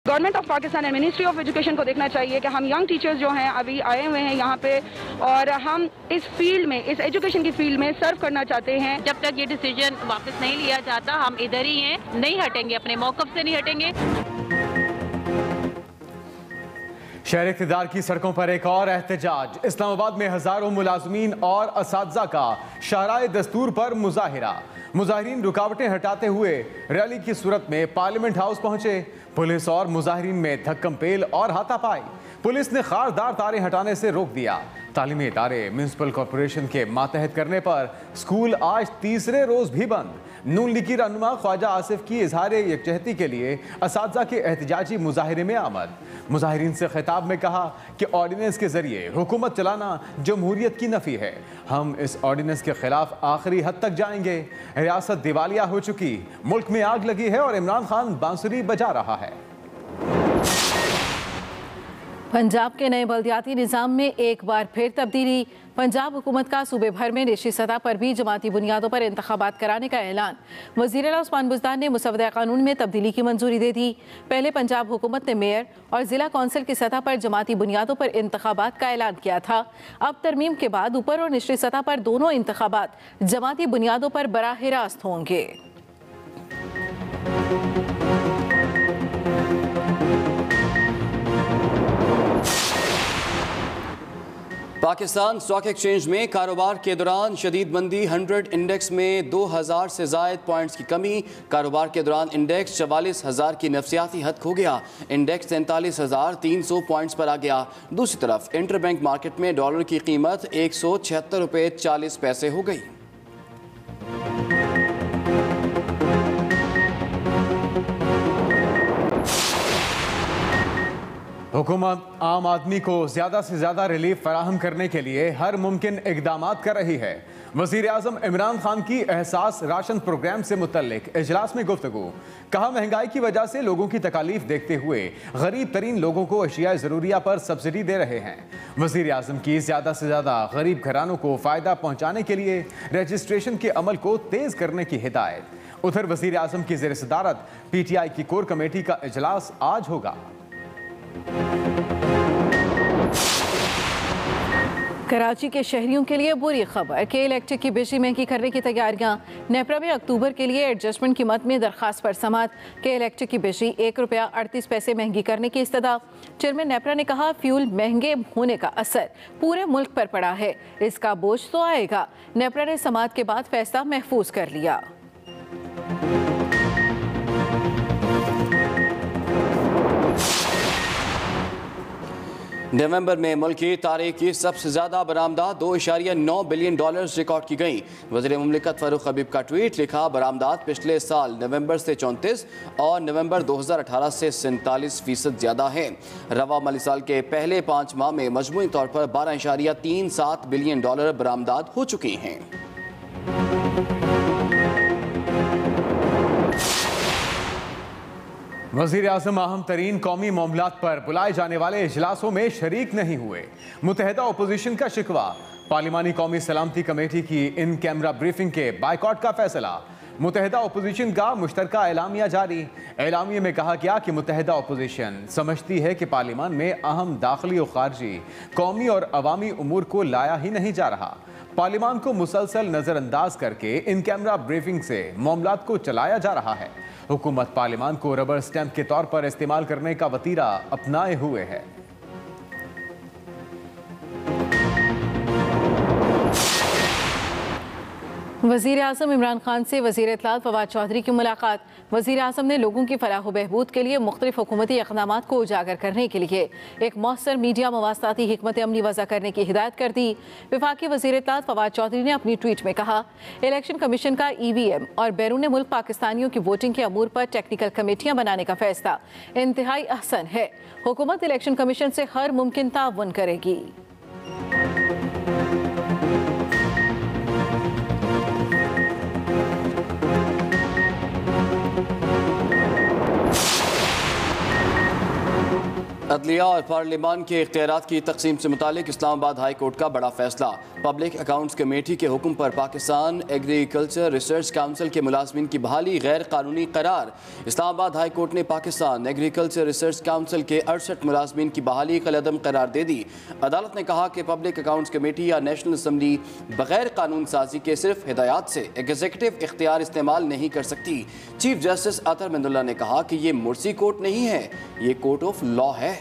Government of Pakistan and ministry of education को देखना चाहिए कि हम यंग टीचर्स जो हैं अभी आए हुए हैं यहाँ पे और हम इस फील्ड में, इस एजुकेशन की फील्ड में सर्व करना चाहते हैं। जब तक ये डिसीजन वापस नहीं लिया जाता हम इधर ही हैं, नहीं हटेंगे, अपने मौक़िफ़ से नहीं हटेंगे। शहर इक़्तिदार की सड़कों पर एक और एहतजाज। इस्लामाबाद में हजारों मुलाजमीन और असातिज़ा का शाहराए दस्तूर पर मुजाहिरा। मुजाहिरीन रुकावटें हटाते हुए रैली की सूरत में पार्लियामेंट हाउस पहुंचे। पुलिस और मुजाहिरीन में धक्कम पेल और हाथापाई। पुलिस ने खारदार तारें हटाने से रोक दिया। तालीमी इदारे म्यूनसिपल कॉरपोरेशन के मातहत करने पर स्कूल आज तीसरे रोज भी बंद। नून लीग की रहनुमा ख्वाजा आसिफ की इजहार यकजहती के लिए असातिज़ा के एहतजाजी मुजाहिरे में आमद। मुजाहिरीन से खिताब में कहा कि ऑर्डिनेंस के जरिए हुकूमत चलाना जमहूरियत की नफ़ी है। हम इस ऑर्डिनेंस के खिलाफ आखिरी हद तक जाएंगे। रियासत दिवालिया हो चुकी, मुल्क में आग लगी है और इमरान खान बांसुरी बजा रहा है। पंजाब के नए बल्दियाती निज़ाम में एक बार फिर तब्दीली। पंजाब हुकूमत का सूबे भर में रिश्ती सतह पर भी जमाती बुनियादों पर इंतखाबात कराने का ऐलान। वज़ीर आला उस्मान बुज़दार ने मुसवदा कानून में तब्दीली की मंजूरी दे दी। पहले पंजाब हुकूमत ने मेयर और ज़िला कौंसिल की सतह पर जमाती बुनियादों पर इंतखाबात का ऐलान किया था। अब तरमीम के बाद ऊपर और निचली सतह पर दोनों इंतखाबात जमाती बुनियादों पर बराह रास्त होंगे। पाकिस्तान स्टॉक एक्सचेंज में कारोबार के दौरान शदीद मंदी। 100 इंडेक्स में 2000 से ज़ायद पॉइंट्स की कमी। कारोबार के दौरान इंडेक्स 44,000 की नफसियाती हद खो गया। इंडेक्स 43,300 पॉइंट्स पर आ गया। दूसरी तरफ इंटरबैंक मार्केट में डॉलर की कीमत 176 रुपये 40 पैसे हो गई। हुकूमत आम आदमी को ज़्यादा से ज़्यादा रिलीफ फराहम करने के लिए हर मुमकिन इकदाम कर रही है। वज़ीर आज़म इमरान खान की एहसास राशन प्रोग्राम से मुतल्लिक इजलास में गुफ्तगू। कहा, महंगाई की वजह से लोगों की तकालीफ देखते हुए गरीब तरीन लोगों को अशियाए ज़रूरिया पर सब्सिडी दे रहे हैं। वज़ीर आज़म की ज़्यादा से ज़्यादा गरीब घरानों को फ़ायदा पहुँचाने के लिए रजिस्ट्रेशन के अमल को तेज़ करने की हिदायत। उधर वज़ीर आज़म की ज़ेर सदारत PTI की कोर कमेटी का इजलास आज होगा। कराची के शहरियों के लिए बुरी खबर कि इलेक्ट्रिक की बिजली महंगी करने की तैयारियां। नेपरा में अक्टूबर के लिए एडजस्टमेंट कीमत में दरखास्त पर समात के इलेक्ट्रिक की बिजली ₹1.38 महंगी करने की इस्तदा। चेयरमैन नेपरा ने कहा, फ्यूल महंगे होने का असर पूरे मुल्क पर पड़ा है, इसका बोझ तो आएगा। नेपरा ने समात के बाद फैसला महफूज कर लिया। नवंबर में मुल्क की तारीख की सबसे ज़्यादा बरामदात $2.9 बिलियन रिकॉर्ड की गई। वज़ीर मुमलिकत फ़ारूक हबीब का ट्वीट लिखा, बरामदात पिछले साल नवंबर से 34 और नवंबर 2018 से 47% ज़्यादा है। रवा माली साल के पहले 5 माह में मजमूई तौर पर $12.37 बिलियन बरामदात हो चुकी हैं। वज़ीर आज़म अहम तरीन कौमी मामलात पर बुलाए जाने वाले इजलासों में शरीक नहीं हुए। मुतहदा अपोजिशन का शिकवा। पार्लिमानी कौमी सलामती कमेटी की इन कैमरा ब्रीफिंग के बाइकॉट का फैसला। मुतहदा अपोजिशन का मुश्तरका एलामिया जारी। एलामिया में कहा गया कि मुतहदा अपोजिशन समझती है कि पार्लियामान में अहम दाखिली और खारजी, कौमी और अवामी उमूर को लाया ही नहीं जा रहा। पार्लियामान को मुसलसल नज़रअंदाज करके इन कैमरा ब्रीफिंग से मामलात को चलाया जा रहा है। हुकूमत पार्लियामान को रबर स्टैंप के तौर पर इस्तेमाल करने का वतीरा अपनाए हुए है। वज़ीर आज़म इमरान खान से वज़ीर इत्तलात फवाद चौधरी की मुलाकात। वज़ीर आज़म ने लोगों की फलाह बहबूद के लिए मुख्तलिफ हुकूमती इक़दामात को उजागर करने के लिए एक मौसर मीडिया मवास्ताती हिकमत अमली वज़ा करने की हिदायत कर दी। वफाकी वज़ीर इत्तलात फवाद चौधरी ने अपनी ट्वीट में कहा, इलेक्शन कमीशन का EVM और बैरून मुल्क पाकिस्तानियों की वोटिंग के अमूर पर टेक्निकल कमेटियाँ बनाने का फैसला इंतहाई अहसन है। हुकूमत इलेक्शन कमीशन से हर मुमकिन ताउन करेगी। अदलिया और पार्लिमान के इख्तियारात की तकसीम से मुतालिक इस्लामाबाद हाई कोर्ट का बड़ा फैसला। पब्लिक अकाउंट्स कमेटी के हुक्म पर पाकिस्तान एग्रीकल्चर रिसर्च काउंसिल के मुलाजमीन की बहाली गैर कानूनी करार। इस्लामाबाद हाई कोर्ट ने पाकिस्तान एग्रीकल्चर रिसर्च काउंसिल के 68 मुलाजमीन की बहाली कलअदम करार दे दी। अदालत ने कहा कि पब्लिक अकाउंट्स कमेटी या नेशनल असम्बली बगैर कानून साजी के सिर्फ हिदायत से एग्जीक्यूटिव इख्तियार इस्तेमाल नहीं कर सकती। चीफ जस्टिस अतर मंदुल्ला ने कहा कि ये मुर्सी कोर्ट नहीं है, ये कोर्ट ऑफ लॉ है।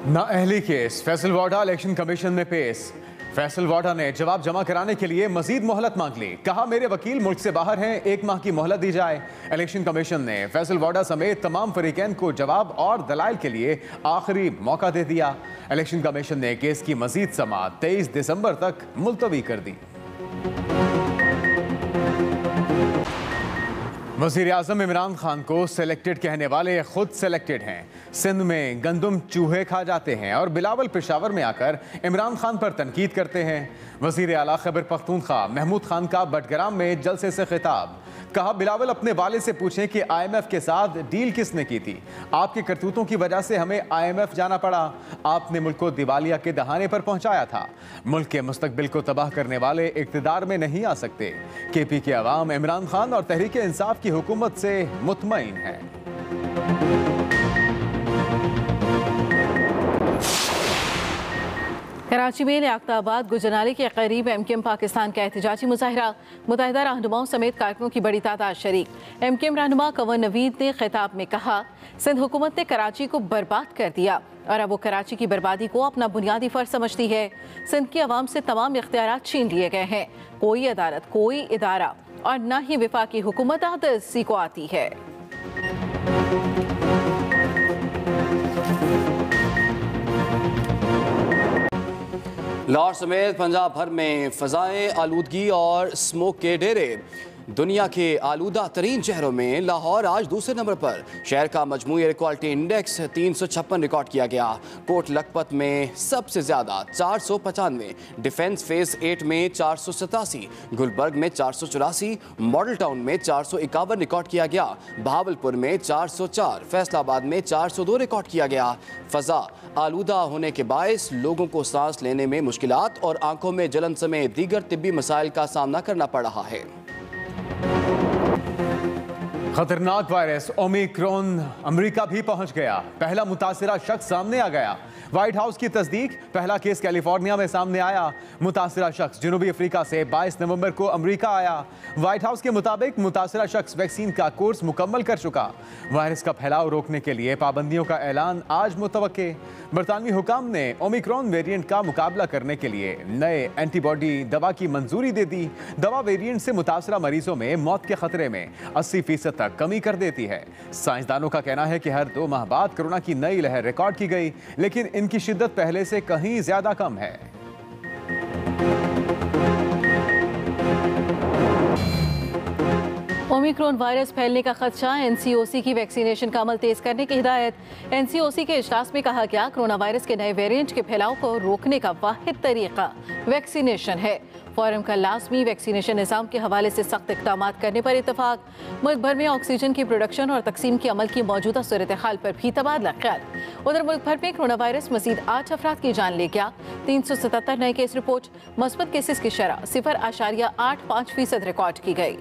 नाअहली केस फैसल वाडा इलेक्शन कमीशन में पेश। फैसल वाडा ने जवाब जमा कराने के लिए मजीद मोहलत मांग ली। कहा मेरे वकील मुल्क से बाहर हैं, 1 माह की मोहलत दी जाए। इलेक्शन कमीशन ने फैसल वाडा समेत तमाम फरीकैन को जवाब और दलाइल के लिए आखिरी मौका दे दिया। इलेक्शन कमीशन ने केस की मजीद समाअत 23 दिसंबर तक मुलतवी कर दी। वज़ीर आज़म इमरान खान को सिलेक्टेड कहने वाले खुद सिलेक्टेड हैं। सिंध में गंदम चूहे खा जाते हैं और बिलावल पेशावर में आकर इमरान खान पर तनकीद करते हैं। वज़ीर आला खैबर पख्तूनख्वा महमूद खान का बटग्राम में जलसे से खिताब। कहा बिलावल अपने वाले से पूछें कि IMF के साथ डील किसने की थी। आपके करतूतों की वजह से हमें IMF जाना पड़ा। आपने मुल्क को दिवालिया के दहाने पर पहुंचाया था। मुल्क के मुस्तकबिल को तबाह करने वाले इक़्तिदार में नहीं आ सकते। KP के अवाम इमरान खान और तहरीक इंसाफ की हुकूमत से मुतमईन है। कराची में लियाकताबाद गुजरनाले के करीब MKM पाकिस्तान का एहतजाजी मुजाहिरा। मुत्तहिदा रहनुमाओं समेत कारकुनों की बड़ी तादाद शरीक। MKM रहनुमा कंवर नवीद ने खिताब में कहा सिंध हुकूमत ने कराची को बर्बाद कर दिया और अब वो कराची की बर्बादी को अपना बुनियादी फर्ज समझती है। सिंध की आवाम से तमाम इख्तियारात छीन लिए गए हैं। कोई अदालत, कोई इदारा और न ही वफाकी हुकूमत आदर्सी को आती है। लाहौर समेत पंजाब भर में फ़ज़ाएँ आलूदगी और स्मोक के डेरे। दुनिया के आलूदा तरीन शहरों में लाहौर आज दूसरे नंबर पर। शहर का मजमूई एयर क्वालिटी इंडेक्स 356 रिकॉर्ड किया गया। कोट लखपत में सबसे ज़्यादा 495, डिफेंस फेज 8 में 487, गुलबर्ग में 484, मॉडल टाउन में 451 रिकॉर्ड किया गया। बहावलपुर में 404, फैसलाबाद में 402 रिकॉर्ड किया गया। फ़ज़ा आलूदा होने के बायस लोगों को सांस लेने में मुश्किलात और आंखों में जलन समेत दीगर तिब्बी मसाइल का सामना करना पड़ रहा है। खतरनाक वायरस ओमिक्रॉन अमेरिका भी पहुंच गया। पहला मुतासिरा शख्स सामने आ गया। व्हाइट हाउस की तस्दीक, पहला केस कैलिफोर्निया में सामने आया। मुतासिरा शख्स जनूबी अफ्रीका से 22 नवंबर को अमेरिका आया। व्हाइट हाउस के मुताबिक मुतासिरा शख्स वैक्सीन का कोर्स मुकम्मल कर चुका। वायरस का फैलाव रोकने के लिए पाबंदियों का ऐलान आज मुतवक्के। बरतानवी हुकाम ने ओमिक्रॉन वेरिएंट का मुकाबला करने के लिए नए एंटीबॉडी दवा की मंजूरी दे दी। दवा वेरिएंट से मुतासरा मरीजों में मौत के खतरे में 80% तक कमी कर देती है। साइंसदानों का कहना है कि हर 2 माह बाद कोरोना की नई लहर रिकॉर्ड की गई, लेकिन इनकी शिद्दत पहले से कहीं ज्यादा कम है। ओमिक्रॉन वायरस फैलने का खदशा, NCOC की वैक्सीनेशन का अमल तेज करने की हिदायत। NCOC के इजलास में कहा गया कोरोना वायरस के नए वेरिएंट के फैलाव को रोकने का वाहिद तरीका वैक्सीनेशन है। फोरम का लाजमी वैक्सीनेशन निज़ाम के हवाले से सख्त इक़दाम करने पर इतफाक। मुल्क भर में ऑक्सीजन की प्रोडक्शन और तकसीम के अमल की मौजूदा सूरत हाल पर भी तबादला ख्याल। उधर मुल्क भर में कोरोना वायरस मजीद 8 अफराद की जान ले गया। 377 नए केस रिपोर्ट। मुस्बत केसेस की शरह 0.85% रिकॉर्ड की गई।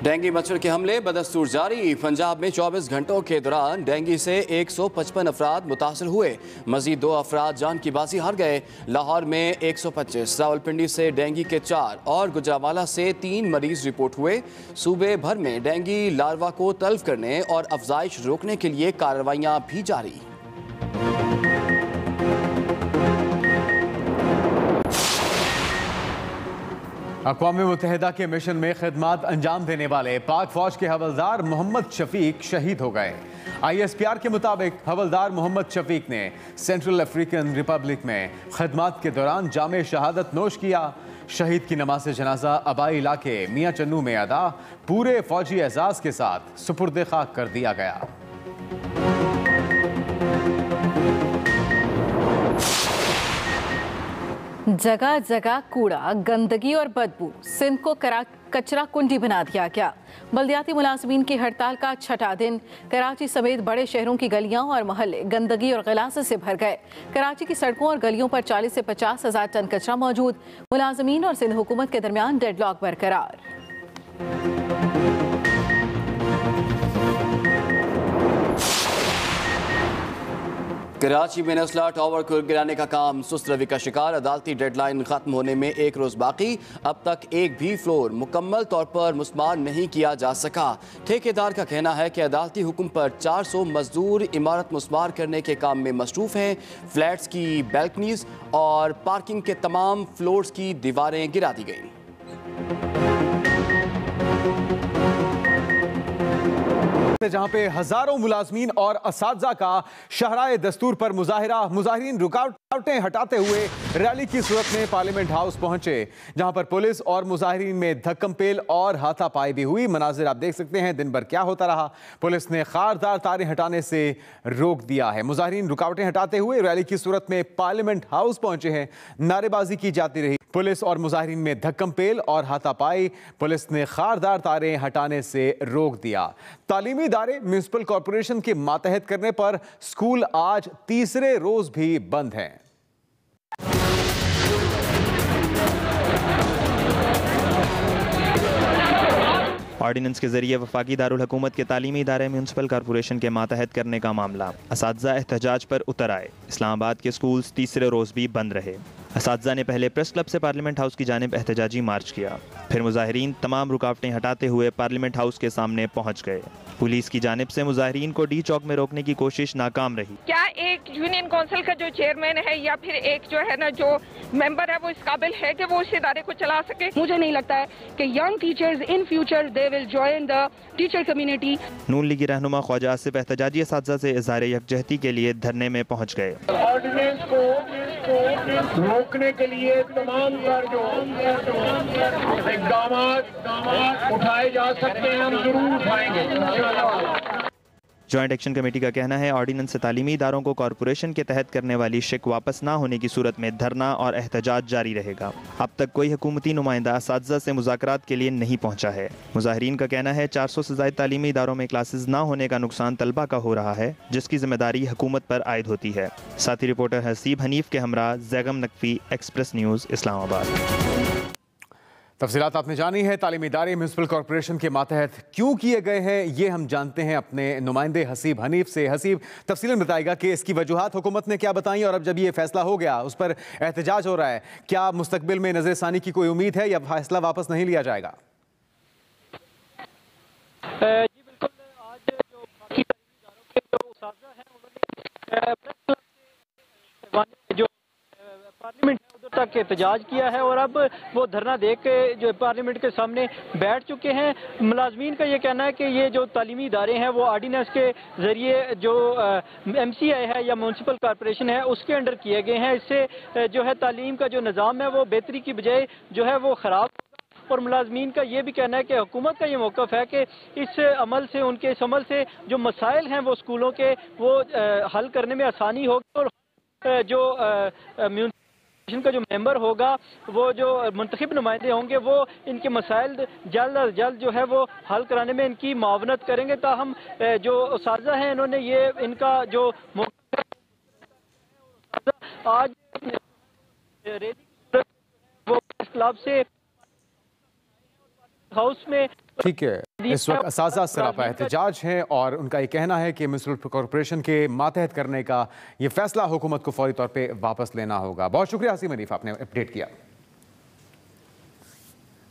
डेंगू मच्छर के हमले बदस्तूर जारी। पंजाब में 24 घंटों के दौरान डेंगू से 155 अफराद मुतासर हुए। मजीद 2 अफराद जान की बाजी हार गए। लाहौर में 125, रावलपिंडी से डेंगू के 4 और गुजरावाला से 3 मरीज रिपोर्ट हुए। सूबे भर में डेंगू लार्वा को तल्फ करने और अफजाइश रोकने के लिए कार्रवाइयाँ भी जारी। अक़वाम मुत्तहिदा के मिशन में खिदमत अंजाम देने वाले पाक फौज के हवलदार मोहम्मद शफीक शहीद हो गए। ISPR के मुताबिक हवलदार मोहम्मद शफीक ने सेंट्रल अफ्रीकन रिपब्लिक में खिदमत के दौरान जामे शहादत नोश किया। शहीद की नमाज जनाजा आबाई इलाके मियां चन्नू में अदा, पूरे फौजी एजाज के साथ सुपुर्द खाक कर दिया गया। जगह जगह कूड़ा, गंदगी और बदबू, सिंध को कचरा कुंडी बना दिया गया। बल्दियाती मुलाजमीन की हड़ताल का छठा दिन, कराची समेत बड़े शहरों की गलियां और मोहल्ले गंदगी और गलासे से भर गए। कराची की सड़कों और गलियों पर 40 से 50 हज़ार टन कचरा मौजूद। मुलाजमीन और सिंध हुकूमत के दरमियान डेडलॉक बरकरार। कराची में नस्ला टावर को गिराने का काम सुस्त रवि का शिकार, अदालती डेडलाइन खत्म होने में एक रोज बाकी, अब तक एक भी फ्लोर मुकम्मल तौर पर मुस्मार नहीं किया जा सका। ठेकेदार का कहना है कि अदालती हुक्म पर 400 मजदूर इमारत मुस्मार करने के काम में मसरूफ हैं। फ्लैट्स की बैल्कनीज और पार्किंग के तमाम फ्लोर्स की दीवारें गिरा दी गई। जहां पे हजारों मुलाजमीन और असातिज़ा का शहराए दस्तूर पर मुजाहिरा, मुजाहिरीन रुकावटें हटाते हुए रैली की सूरत में पार्लियामेंट हाउस पहुंचे, जहां पर पुलिस और मुजाहिरीन में धक्कमपेल और हाथापाई भी हुई। मनाजिर आप देख सकते हैं दिन भर क्या होता रहा। पुलिस ने खारदार तारें हटाने से रोक दिया है। मुजाहिरीन रुकावटें हटाते हुए रैली की सूरत में पार्लियामेंट हाउस पहुंचे हैं, नारेबाजी की जाती रही। पुलिस और मुजाहिरीन में धक्कमपेल और हाथापाई, पुलिस ने खारदार तारें हटाने से रोक दिया। तालीमी इदारे म्यूनिसिपल कॉरपोरेशन के मातहत करने पर स्कूल आज तीसरे रोज भी बंद हैं। ऑर्डिनेंस के जरिए वफाकी दारुल हुकूमत के तालीमी इदारे म्यूनिसिपल कॉरपोरेशन के मातहत करने का मामला, असातिज़ा एहतजाज पर उतर आए। इस्लामाबाद के स्कूल्स तीसरे रोज भी बंद रहे। असातिज़ा ने पहले प्रेस क्लब से पार्लियामेंट हाउस की जानिब एहतजाजी मार्च किया, फिर मुजाहिरीन तमाम रुकावटें हटाते हुए पार्लियामेंट हाउस के सामने पहुंच गए। पुलिस की जानिब से मुजाहिरीन को डी चौक में रोकने की कोशिश नाकाम रही। क्या एक यूनियन काउंसिल का जो चेयरमैन है या फिर एक जो है ना जो मेंबर है वो इस काबिल है कि वो इस इदारे को चला सके? मुझे नहीं लगता है कि young teachers in future they will join the teacher community. नून लीगी रहनुमा ख्वाजा आसिफ एहतजाजी असातिज़ा से इज़हार यकजहती के लिए धरने में पहुंच गए। ऑर्डिनेंस को रोकने के लिए तमाम इकदाम उठाए जा सकते हैं, हम जरूर उठाएंगे। जॉइंट एक्शन कमेटी का कहना है ऑर्डिनेंस से तालीमी इदारों को कॉरपोरेशन के तहत करने वाली शिक वापस ना होने की सूरत में धरना और एहतजाज जारी रहेगा। अब तक कोई हुकूमती नुमाइंदा असातिज़ा से मुज़ाकरात के लिए नहीं पहुंचा है। मुजाहिरीन का कहना है 400 से ज़ायद तालीमी इदारों में क्लासेस ना होने का नुकसान तलबा का हो रहा है, जिसकी जिम्मेदारी हुकूमत पर आयद होती है। साथी रिपोर्टर हसीब हनीफ के हमरा जैगम नकवी, एक्सप्रेस न्यूज़, इस्लामाबाद। तफसीलात आपने जानी है। तालीमी इदारे म्यूनिसिपल कॉरपोरेशन के मातहत क्यों किए गए हैं, ये हम जानते हैं अपने नुमाइंदे हसीब हनीफ से। हसीब, तफसीलन बताएगा कि इसकी वजूहात हुकूमत ने क्या बताई और अब जब ये फैसला हो गया, उस पर एहतजाज हो रहा है, क्या मुस्तकबिल में नज़रसानी की कोई उम्मीद है या फैसला वापस नहीं लिया जाएगा? जी बिल्कुल, आज जो बाकी इदारों के जो उस्ताज़ हैं उन्होंने जो पार्लियामेंट है उधर तक एहतजाज किया है और अब वो धरना दे के जो पार्लियामेंट के सामने बैठ चुके हैं। मुलाजमीन का ये कहना है कि ये जो तालीमी इदारे हैं वो ऑर्डिनेंस के जरिए जो MCI है या म्यूनसिपल कॉरपोरेशन है उसके अंडर किए गए हैं। इससे जो है तालीम का जो निज़ाम है वो बेहतरी की बजाय जो है वो ख़राब। और मुलाजमीन का ये भी कहना है कि हुकूमत का ये मौक़िफ़ है कि इस अमल से, उनके इस अमल से जो मसाइल हैं वो स्कूलों के वो हल करने में आसानी होगी और जो म्यूनिसिपल का जो मेंबर होगा, वो जो मुंतखब नुमाइंदे होंगे, वो इनके मसाइल जल्द अज जल्द जो है वो हल कराने में इनकी मावनत करेंगे। ताहम जो उस्ताज़ा हैं इन्होंने ये इनका जो आज वो क्लब से हाउस में, ठीक है, इस वक्त असातिज़ा सरापा एहतजाज हैं और उनका ये कहना है कि म्यूनिसिपल कॉरपोरेशन के मातहत करने का ये फैसला हुकूमत को फौरी तौर पे वापस लेना होगा। बहुत शुक्रिया हसीब हनीफ, आपने अपडेट किया।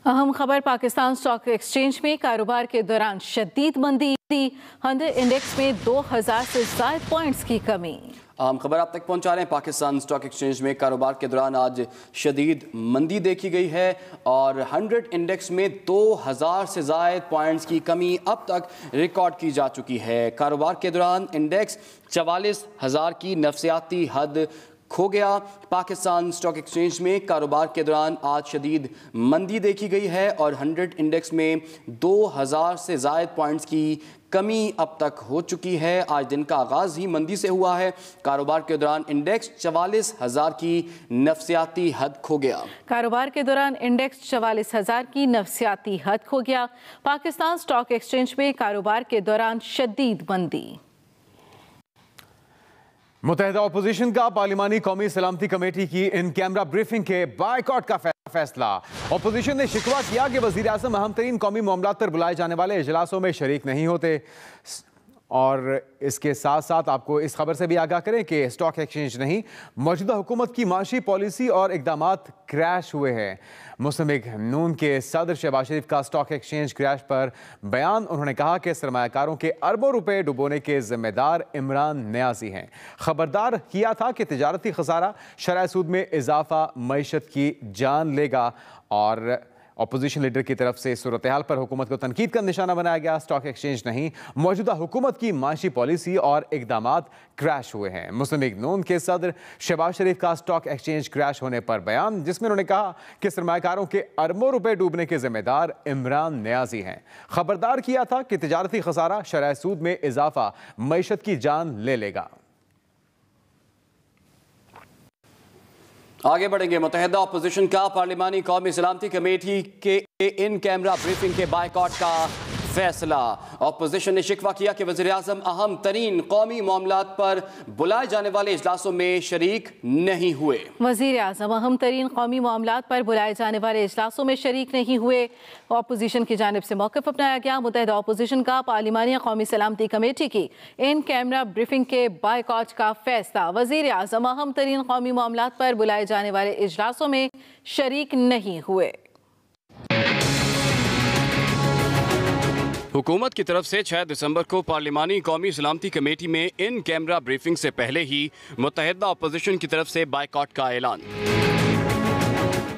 अहम खबर, पाकिस्तान स्टॉक एक्सचेंज में कारोबार के दौरान शदीद मंदी, 100 इंडेक्स में 2000 से ज़ायद पॉइंट्स की कमी। अहम खबर आप तक पहुंचा रहे हैं। पाकिस्तान स्टॉक एक्सचेंज में कारोबार के दौरान आज शदीद मंदी देखी गई है और 100 इंडेक्स में 2000 से ज़ायद पॉइंट्स की कमी अब तक रिकॉर्ड की जा चुकी है। कारोबार के दौरान इंडेक्स 44,000 की नफसियाती हद खो गया। पाकिस्तान स्टॉक एक्सचेंज में कारोबार के दौरान आज शदीद मंदी देखी गई है और 100 इंडेक्स में 2000 से ज़ायद पॉइंट्स की कमी अब तक हो चुकी है। आज दिन का आगाज़ ही मंदी से हुआ है। कारोबार के दौरान इंडेक्स 44,000 की नफसियाती हद खो गया। कारोबार के दौरान इंडेक्स 44,000 की नफसियाती हद खो गया। पाकिस्तान स्टॉक एक्सचेंज में कारोबार के दौरान शदीद मंदी। मुत्तहिदा अपोजिशन का पार्लिमानी कौमी सलामती कमेटी की इन कैमरा ब्रीफिंग के बायकॉट का फैसला। अपोजिशन ने शिकवा किया कि वजीर आज़म अहम तरीन कौमी मामलात पर बुलाए जाने वाले इजलासों में शरीक नहीं होते। और इसके साथ साथ आपको इस खबर से भी आगाह करें कि स्टॉक एक्सचेंज नहीं, मौजूदा हुकूमत की माशी पॉलिसी और इकदामात क्रैश हुए हैं। मुस्लिम लीग नून के सदर शहबाज शरीफ का स्टॉक एक्सचेंज क्रैश पर बयान। उन्होंने कहा कि सरमायाकारों के अरबों रुपए डुबोने के जिम्मेदार इमरान नियाज़ी हैं। खबरदार किया था कि तिजारती खसारा, शरह सूद में इजाफा मईशत की जान लेगा। और अपोजिशन लीडर की तरफ से सूरत हाल पर हुकूमत को तनकीद का निशाना बनाया गया। स्टॉक एक्सचेंज नहीं, मौजूदा हुकूमत की माशी पॉलिसी और इकदामात क्रैश हुए हैं। मुस्लिम लीग नून के सदर शहबाज शरीफ का स्टॉक एक्सचेंज क्रैश होने पर बयान, जिसमें उन्होंने कहा कि सरमायाकारों के अरबों रुपए डूबने के जिम्मेदार इमरान नियाज़ी हैं। खबरदार किया था कि तिजारती खसारा, शरह सूद में इजाफा मईशत की जान ले लेगा। आगे बढ़ेंगे। मुत्तहिदा अपोजिशन का पार्लिमानी कौमी सलामती कमेटी के इन कैमरा ब्रीफिंग के बायकॉट का फैसला। अपोजिशन ने शिकवा किया कि वज़ीर आज़म अहम तरीन कौमी मामलात पर बुलाए जाने वाले इजलासों में शरीक नहीं हुए। वज़ीर आज़म अहम तरीन कौमी मामलात पर बुलाए जाने वाले इजलासों में शरीक नहीं हुए। अपोजिशन की जानिब से मौक़िफ़ अपनाया गया। मुत्तहिदा अपोजिशन का पार्लिमानी कौमी सलामती कमेटी की इन कैमरा ब्रीफिंग के बायकॉट का फैसला। वज़ीर आज़म अहम तरीन कौमी मामलात पर बुलाए जाने वाले इजलासों में शरीक नहीं हुए। हुकूमत की तरफ से 6 दिसंबर को पार्लिमानी कौमी सलामती कमेटी में इन कैमरा ब्रीफिंग से पहले ही मुत्तहिदा अपोजिशन की तरफ से बायकॉट का ऐलान।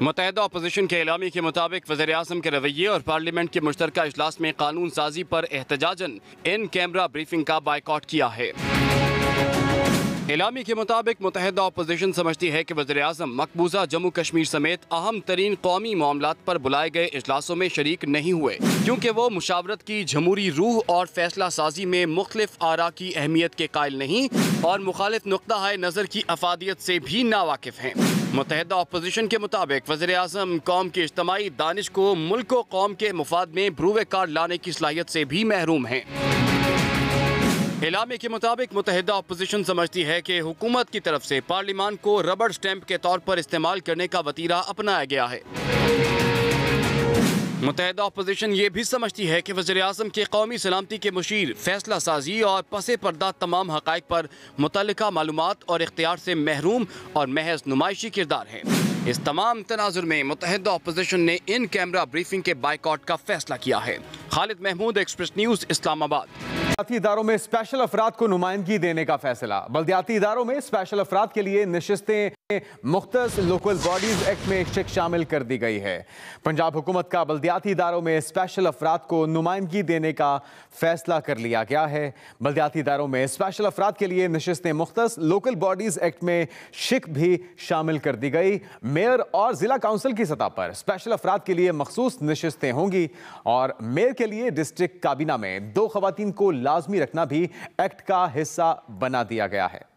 मुत्तहिदा अपोजिशन के एलामी के मुताबिक वज़ीर आज़म के रवैये और पार्लियामेंट के मुश्तरका इजलास में कानून साजी पर एहतजाजन इन कैमरा ब्रीफिंग का बायकॉट किया है। एलामी के मुताबिक मुत्तहिदा अपोजिशन समझती है कि वज़ीर आज़म मकबूजा जम्मू कश्मीर समेत अहम तरीन कौमी मामलात पर बुलाए गए इजलासों में शरीक नहीं हुए, क्योंकि वो मुशावरत की जमहूरी रूह और फैसला साजी में मुख्तलिफ आरा की अहमियत के कायल नहीं और मुखालिफ नुक्ता है नज़र की अफादियत से भी नावाकिफ हैं। मुत्तहिदा अपोजिशन के मुताबिक वज़ीर आज़म कौम की इज्तमाई दानिश को मुल्क व कौम के मुफाद में ब्रूवे कार्ड लाने की सलाहियत से भी महरूम हैं। एलामे के मुताबिक मुत्तहिदा अपोजिशन समझती है कि हुकूमत की तरफ से पार्लिमान को रबड़ स्टैंप के तौर पर इस्तेमाल करने का वतीरा अपनाया गया है। मुत्तहिदा अपोजिशन ये भी समझती है कि वज़ीर आज़म के कौमी सलामती के मुशीर फैसला साजी और पसे पर्दा तमाम हक़ाइक़ पर मुतल्लिका मालूमात और इख्तियार से महरूम और महज नुमाइशी किरदार हैं। इस तमाम तनाजुर में मुत्तहिदा अपोजिशन ने इन कैमरा ब्रीफिंग के बायकॉट का फैसला किया है। Khalid Mahmood, Express News, Islamabad. बल्दियाती इदारों में स्पेशल अफराद को नुमाइंदगी देने का फैसला। बल्दियाती इदारों में स्पेशल अफराद के लिए नशिस्तें मुख्तस लोकल बॉडीज एक्ट में शिक शामिल कर दी गई है। पंजाब हुकूमत का बल्दियाती इदारों में स्पेशल अफराद को नुमाइंदगी देने का फैसला कर लिया गया है। बल्दियाती इदारों में स्पेशल अफराद के लिए नशिस्तें मुख्तस लोकल बॉडीज एक्ट में शिक भी शामिल कर दी गई। मेयर और जिला काउंसिल की सतह पर स्पेशल अफराद के लिए मखसूस नशिस्तें होंगी और मेयर के लिए डिस्ट्रिक्ट काबीना में 2 खवातीन को लाजमी रखना भी एक्ट का हिस्सा बना दिया गया है।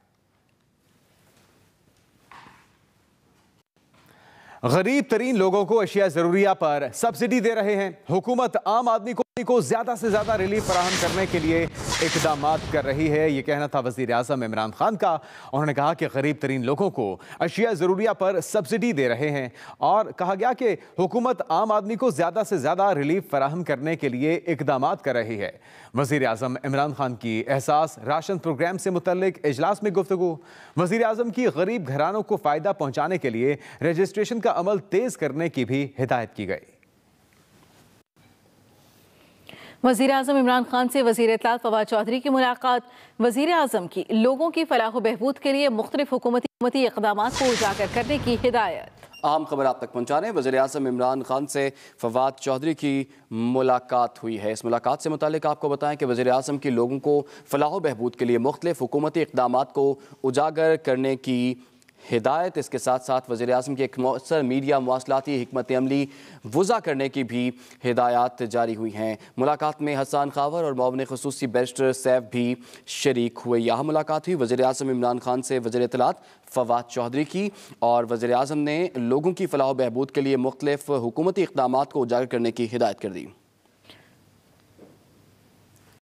गरीब तरीन लोगों को अशिया जरूरिया पर सब्सिडी दे रहे हैं। हुकूमत आम आदमी को ज्यादा से ज्यादा रिलीफ फराहम करने के लिए इकदामात कर रही है। ये कहना था वजीर आज़म इमरान खान का। उन्होंने कहा कि गरीब तरीन लोगों को अशिया जरूरिया पर सब्सिडी दे रहे हैं और कहा गया कि हुकूमत आम आदमी को ज्यादा से ज्यादा रिलीफ फराहम करने के लिए इकदामात कर रही है। वजीर आज़म इमरान खान की एहसास राशन प्रोग्राम से मुतल्लिक इजलास में गुफ्तगू। वजीर आज़म की गरीब घरानों को फायदा पहुंचाने के लिए रजिस्ट्रेशन का अमल तेज करने की भी हिदायत की गई। वज़ीर आज़म इमरान खान से वज़ीर इत्तलात फवाद चौधरी की मुलाकात। वज़ीर आज़म की लोगों की फलाह बहबूद के लिए मुख्तलिफ हुकूमती इक़दामात को उजागर करने की हिदायत। अहम खबर आप तक पहुँचा रहे हैं। वज़ीर आज़म इमरान खान से फवाद चौधरी की मुलाकात हुई है। इस मुलाकात से मुतालिक आपको बताएं कि वज़ीर आज़म की लोगों को फलाह बहबूद के लिए मुख्तलिफ हुकूमती इक़दामात को उजागर करने की हिदायत। इसके साथ साथ वज़ीर-ए-आज़म की एक मौसर मीडिया मवासलाती हिकमत अमली वज़ा करने की भी हिदायत जारी हुई हैं। मुलाकात में हसन खावर और मुआविन ख़ुसूसी बैरिस्टर सैफ भी शरीक हुए। यहाँ मुलाकात हुई वज़ीर-ए-आज़म इमरान खान से वज़ीर इत्तलात फवाद चौधरी की, और वज़ीर-ए-आज़म ने लोगों की फलाह व बहबूद के लिए मुख्तलिफ हुकूमती इक़दामात को उजागर करने की हिदायत कर दी।